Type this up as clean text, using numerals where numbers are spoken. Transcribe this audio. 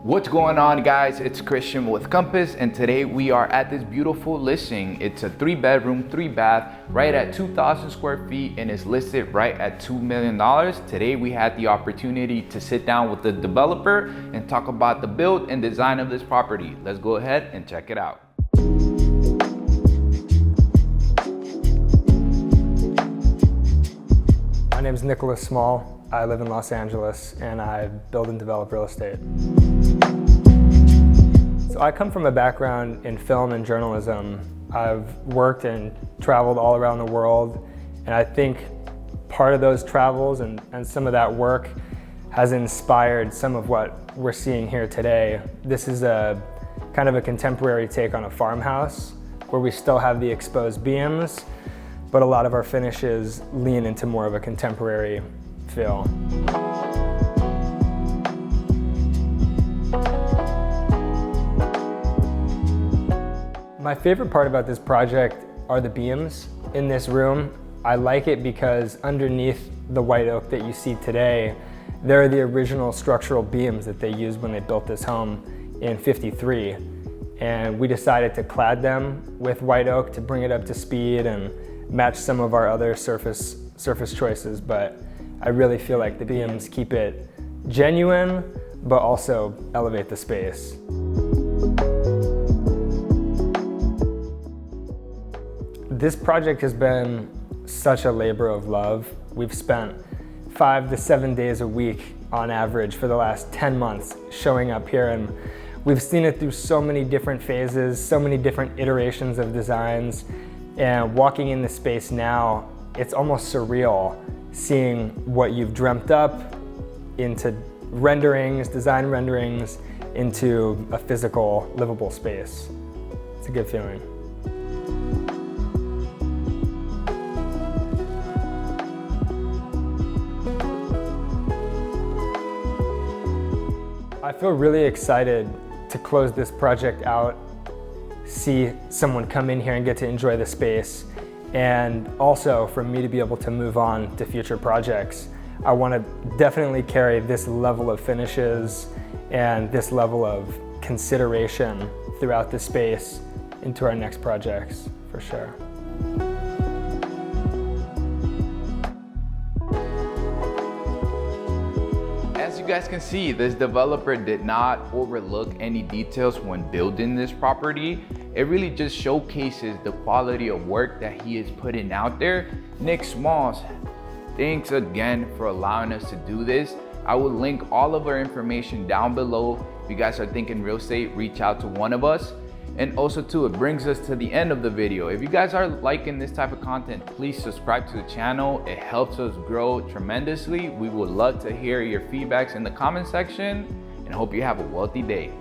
What's going on, guys? It's Christian with Compass, and today we are at this beautiful listing. It's a 3-bedroom, 3-bath, right at 2,000 square feet, and is listed right at $2 million. Today we had the opportunity to sit down with the developer and talk about the build and design of this property. Let's go ahead and check it out. My name is Nicholas Small. I live in Los Angeles and I build and develop real estate. So I come from a background in film and journalism. I've worked and traveled all around the world, and I think part of those travels and some of that work has inspired some of what we're seeing here today. This is a kind of a contemporary take on a farmhouse where we still have the exposed beams, but a lot of our finishes lean into more of a contemporary feel. My favorite part about this project are the beams in this room. I like it because underneath the white oak that you see today, there are the original structural beams that they used when they built this home in '53. And we decided to clad them with white oak to bring it up to speed and match some of our other surface choices, but I really feel like the beams keep it genuine, but also elevate the space. This project has been such a labor of love. We've spent 5 to 7 days a week on average for the last 10 months showing up here, and we've seen it through so many different phases, so many different iterations of designs, and walking in the space now, it's almost surreal seeing what you've dreamt up into renderings, design renderings, into a physical, livable space. It's a good feeling. I feel really excited to close this project out, see someone come in here and get to enjoy the space, and also for me to be able to move on to future projects. I want to definitely carry this level of finishes and this level of consideration throughout the space into our next projects, for sure. As you guys can see, this developer did not overlook any details when building this property. It really just showcases the quality of work that he is putting out there. Nick Smalls, thanks again for allowing us to do this. I will link all of our information down below. If you guys are thinking real estate, reach out to one of us. And also too, it brings us to the end of the video. If you guys are liking this type of content, please subscribe to the channel. It helps us grow tremendously. We would love to hear your feedbacks in the comment section, and hope you have a wealthy day.